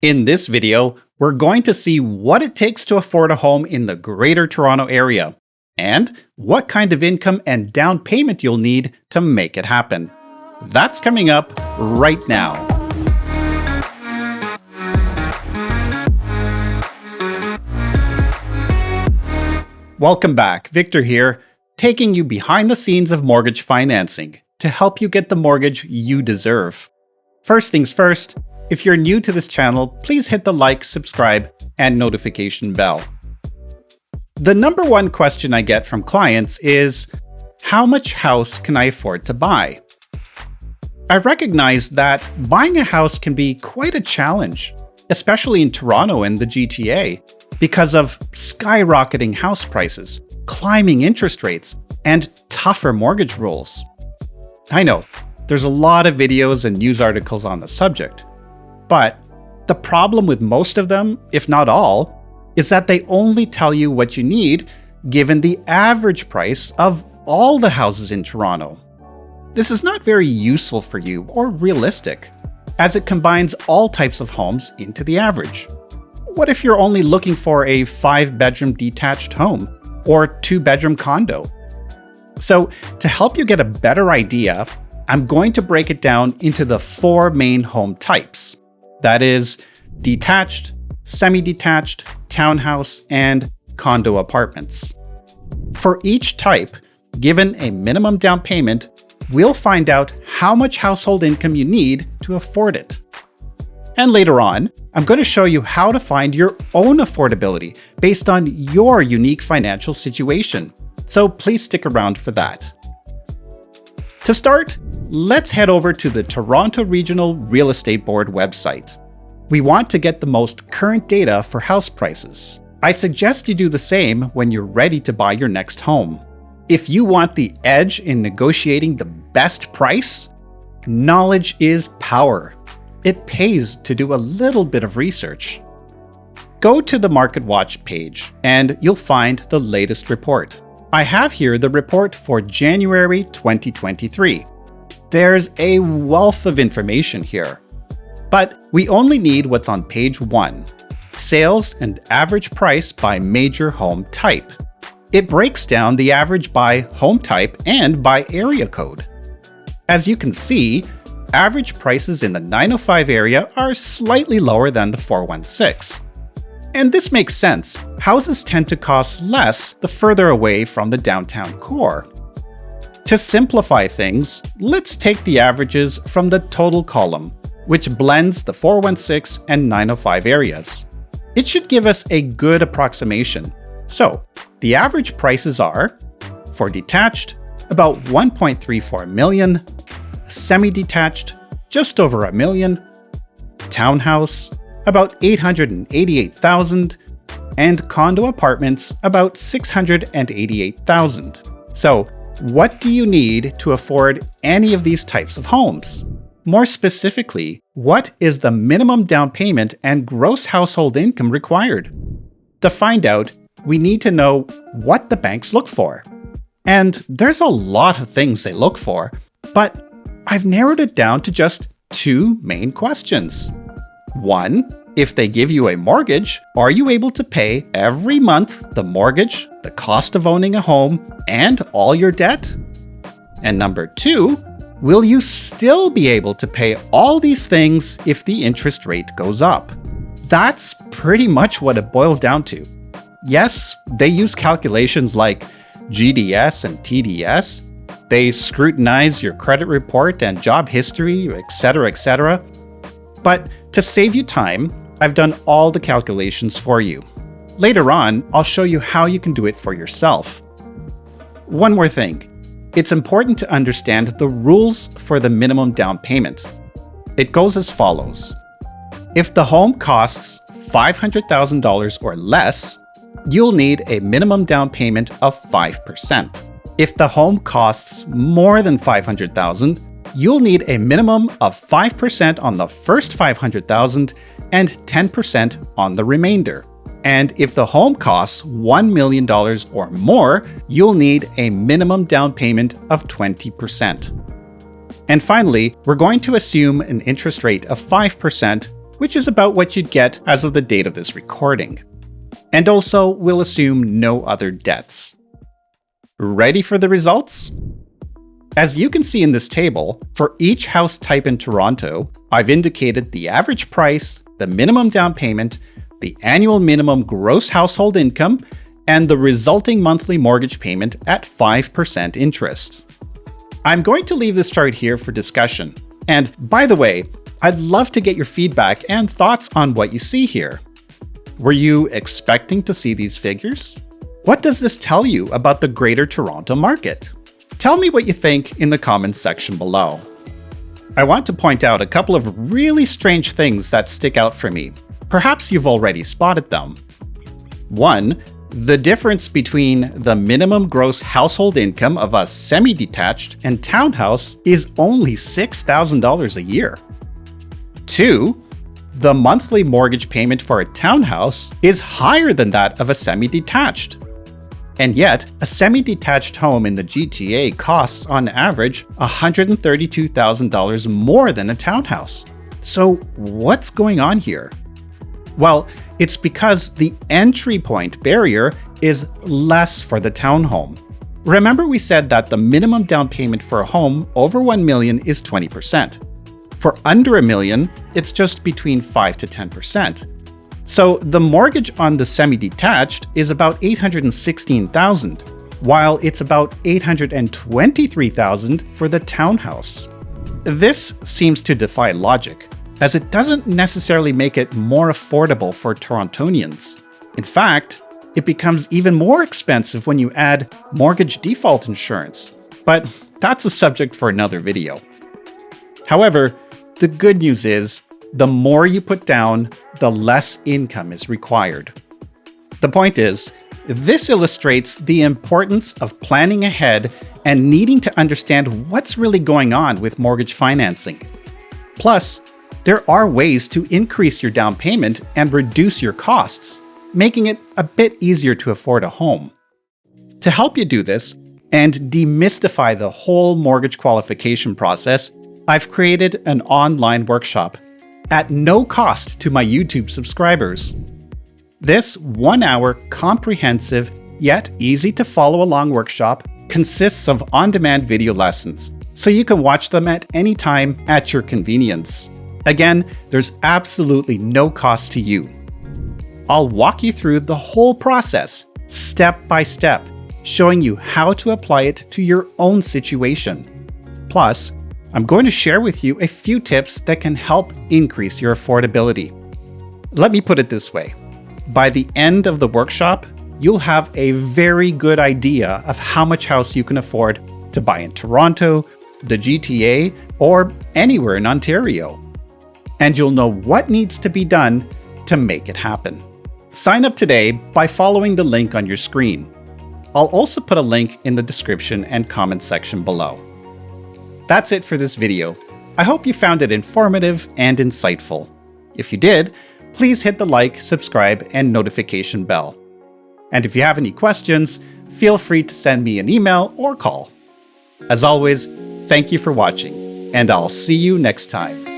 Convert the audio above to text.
In this video, we're going to see what it takes to afford a home in the Greater Toronto Area, and what kind of income and down payment you'll need to make it happen. That's coming up right now. Welcome back, Victor here, taking you behind the scenes of mortgage financing to help you get the mortgage you deserve. First things first, if you're new to this channel, please hit the like, subscribe, and notification bell. The number one question I get from clients is, how much house can I afford to buy? I recognize that buying a house can be quite a challenge, especially in Toronto and the GTA, because of skyrocketing house prices, climbing interest rates, and tougher mortgage rules. I know, there's a lot of videos and news articles on the subject, but the problem with most of them, if not all, is that they only tell you what you need given the average price of all the houses in Toronto. This is not very useful for you or realistic, as it combines all types of homes into the average. What if you're only looking for a 5-bedroom detached home or 2-bedroom condo? So, to help you get a better idea, I'm going to break it down into the 4 main home types. That is, detached, semi-detached, townhouse, and condo apartments. For each type, given a minimum down payment, we'll find out how much household income you need to afford it. And later on, I'm going to show you how to find your own affordability based on your unique financial situation. So please stick around for that. To start, let's head over to the Toronto Regional Real Estate Board website. We want to get the most current data for house prices. I suggest you do the same when you're ready to buy your next home. If you want the edge in negotiating the best price, knowledge is power. It pays to do a little bit of research. Go to the Market Watch page and you'll find the latest report. I have here the report for January 2023. There's a wealth of information here, but we only need what's on page 1, sales and average price by major home type. It breaks down the average by home type and by area code. As you can see, average prices in the 905 area are slightly lower than the 416. And this makes sense. Houses tend to cost less the further away from the downtown core. To simplify things, let's take the averages from the total column, which blends the 416 and 905 areas. It should give us a good approximation. So, the average prices are, for detached, about 1.34 million, semi-detached, just over $1 million, townhouse, about 888,000, and condo apartments, about 688,000. So, what do you need to afford any of these types of homes? More specifically, what is the minimum down payment and gross household income required? To find out, we need to know what the banks look for. And there's a lot of things they look for, but I've narrowed it down to just 2 main questions. 1, if they give you a mortgage, are you able to pay every month the mortgage, the cost of owning a home, and all your debt? And number 2, will you still be able to pay all these things if the interest rate goes up? That's pretty much what it boils down to. Yes, they use calculations like GDS and TDS. They scrutinize your credit report and job history, etc., etc. But to save you time, I've done all the calculations for you. Later on, I'll show you how you can do it for yourself. One more thing. It's important to understand the rules for the minimum down payment. It goes as follows. If the home costs $500,000 or less, you'll need a minimum down payment of 5%. If the home costs more than $500,000, you'll need a minimum of 5% on the first $500,000 and 10% on the remainder. And if the home costs $1 million or more, you'll need a minimum down payment of 20%. And finally, we're going to assume an interest rate of 5%, which is about what you'd get as of the date of this recording. And also, we'll assume no other debts. Ready for the results? As you can see in this table, for each house type in Toronto, I've indicated the average price, the minimum down payment, the annual minimum gross household income, and the resulting monthly mortgage payment at 5% interest. I'm going to leave this chart here for discussion. And by the way, I'd love to get your feedback and thoughts on what you see here. Were you expecting to see these figures? What does this tell you about the Greater Toronto market? Tell me what you think in the comments section below. I want to point out a couple of really strange things that stick out for me. Perhaps you've already spotted them. 1. The difference between the minimum gross household income of a semi-detached and townhouse is only $6,000 a year. 2. The monthly mortgage payment for a townhouse is higher than that of a semi-detached. And yet, a semi-detached home in the GTA costs on average $132,000 more than a townhouse. So what's going on here? Well, it's because the entry point barrier is less for the townhome. Remember we said that the minimum down payment for a home over $1 million is 20%. For under $1 million, it's just between 5 to 10%. So the mortgage on the semi-detached is about $816,000, while it's about $823,000 for the townhouse. This seems to defy logic, as it doesn't necessarily make it more affordable for Torontonians. In fact, it becomes even more expensive when you add mortgage default insurance. But that's a subject for another video. However, the good news is, the more you put down, the less income is required. The point is, this illustrates the importance of planning ahead and needing to understand what's really going on with mortgage financing. Plus, there are ways to increase your down payment and reduce your costs, making it a bit easier to afford a home. To help you do this and demystify the whole mortgage qualification process, I've created an online workshop at no cost to my YouTube subscribers. This 1-hour comprehensive yet easy to follow along workshop consists of on-demand video lessons, so you can watch them at any time at your convenience. Again, there's absolutely no cost to you. I'll walk you through the whole process, step by step, showing you how to apply it to your own situation. Plus, I'm going to share with you a few tips that can help increase your affordability. Let me put it this way. By the end of the workshop, you'll have a very good idea of how much house you can afford to buy in Toronto, the GTA, or anywhere in Ontario. And you'll know what needs to be done to make it happen. Sign up today by following the link on your screen. I'll also put a link in the description and comment section below. That's it for this video. I hope you found it informative and insightful. If you did, please hit the like, subscribe, and notification bell. And if you have any questions, feel free to send me an email or call. As always, thank you for watching, and I'll see you next time.